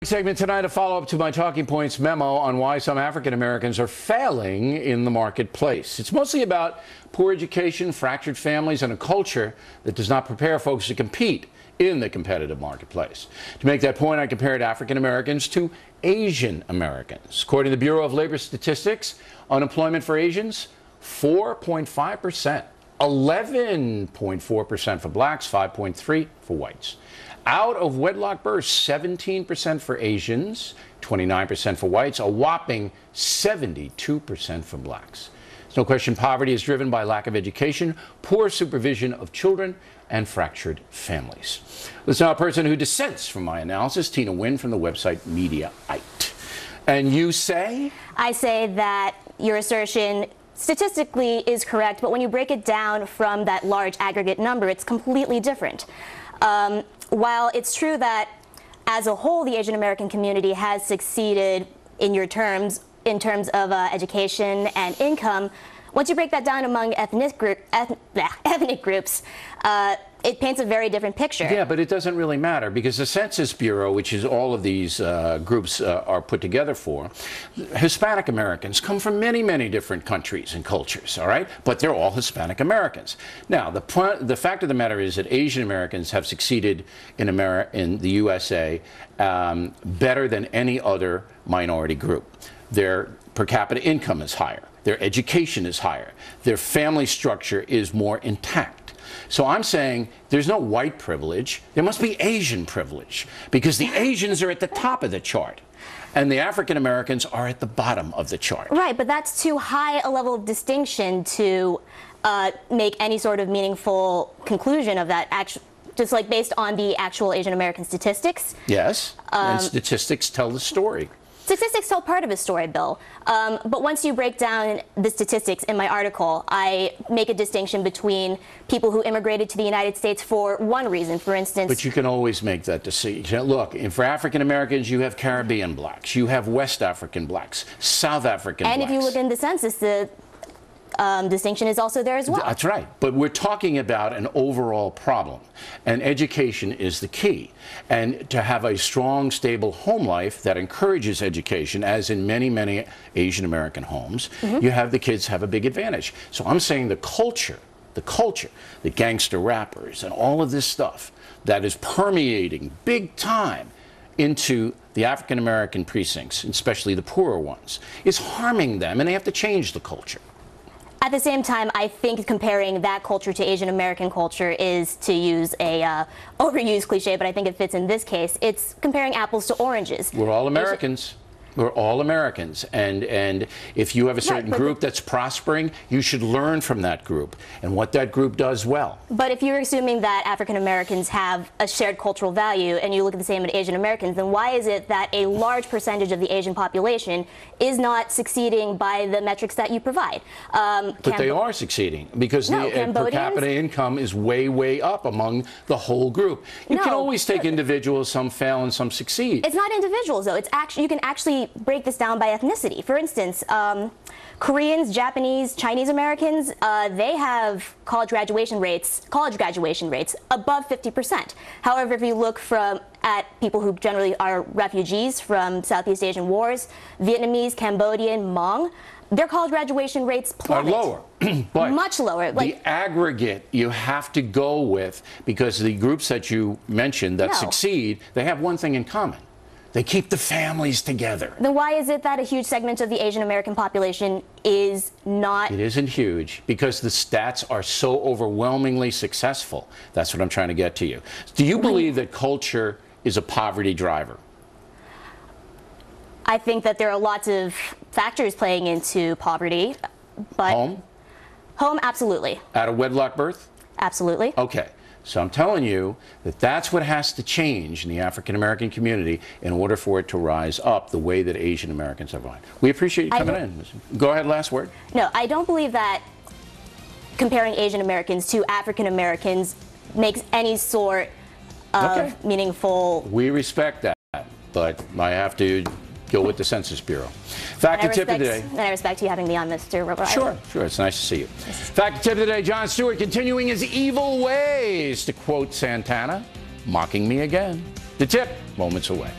Segment tonight, a follow-up to my talking points memo on why some African Americans are failing in the marketplace. It's mostly about poor education, fractured families, and a culture that does not prepare folks to compete in the competitive marketplace. To make that point, I compared African Americans to Asian Americans. According to the Bureau of Labor Statistics, unemployment for Asians, 4.5%, 11.4% for blacks, 5.3% for whites. Out of wedlock births, 17% for Asians, 29% for whites, a whopping 72% for blacks. There's no question poverty is driven by lack of education, poor supervision of children, and fractured families. There's now a person who dissents from my analysis, Tina Nguyen from the website Mediaite. And you say? I say that your assertion statistically is correct, but when you break it down from that large aggregate number, it's completely different. While it's true that as a whole the Asian American community has succeeded in terms of education and income, once you break that down among ethnic groups, it paints a very different picture. Yeah, but it doesn't really matter because the Census Bureau, which is all of these groups are put together for, Hispanic Americans come from many, many different countries and cultures, all right? But they're all Hispanic Americans. Now, the fact of the matter is that Asian Americans have succeeded in the USA better than any other minority group. Their per capita income is higher. Their education is higher. Their family structure is more intact. So I'm saying there's no white privilege. There must be Asian privilege because the Asians are at the top of the chart and the African Americans are at the bottom of the chart. Right, but that's too high a level of distinction to make any sort of meaningful conclusion of that, just like based on the actual Asian American statistics. Yes, and statistics tell the story. Statistics tell part of a story, Bill. But once you break down the statistics in my article, I make a distinction between people who immigrated to the United States for one reason, for instance. But you can always make that decision. Look, for African Americans, you have Caribbean blacks, you have West African blacks, South African blacks. And if you look in the census, the distinction is also there as well. That's right. But we're talking about an overall problem, and education is the key. And to have a strong, stable home life that encourages education, as in many, many Asian American homes, you have the kids have a big advantage. So I'm saying the culture, the gangster rappers and all of this stuff that is permeating big time into the African American precincts, especially the poorer ones, is harming them, and they have to change the culture. At the same time, I think comparing that culture to Asian American culture is, to use a overused cliche, but I think it fits in this case, it's comparing apples to oranges. We're all Americans. We're all Americans, and if you have a certain group that's prospering, you should learn from that group and what that group does well. But if you're assuming that African Americans have a shared cultural value and you look at the same at Asian Americans, then why is it that a large percentage of the Asian population is not succeeding by the metrics that you provide? But they are succeeding because the per capita income is way, way up among the whole group. You can always take individuals, some fail and some succeed. It's not individuals, though. It's actually, you can actually break this down by ethnicity. For instance, Koreans, Japanese, Chinese Americans, they have college graduation rates above 50%. However, if you look at people who generally are refugees from Southeast Asian wars, Vietnamese, Cambodian, Hmong, their college graduation rates plummet. Are lower. But much lower. The aggregate you have to go with, because the groups that you mentioned that succeed, they have one thing in common. They keep the families together. Then why is it that a huge segment of the Asian American population is not? It isn't huge because the stats are so overwhelmingly successful. That's what I'm trying to get to you. Do you believe that culture is a poverty driver? I think that there are lots of factors playing into poverty, but home? Home, absolutely. Out of wedlock birth? Absolutely. Okay. So I'm telling you that that's what has to change in the African American community in order for it to rise up the way that Asian Americans have gone. We appreciate you coming in. Go ahead, last word. No, I don't believe that comparing Asian Americans to African Americans makes any sort of meaningful. We respect that, but I have to go with the Census Bureau. Fact and tip of the day. And I respect you having me on, Mr. Robert. Sure, it's nice to see you. Fact and tip of the day, Jon Stewart continuing his evil ways, to quote Santana, mocking me again. The tip, moments away.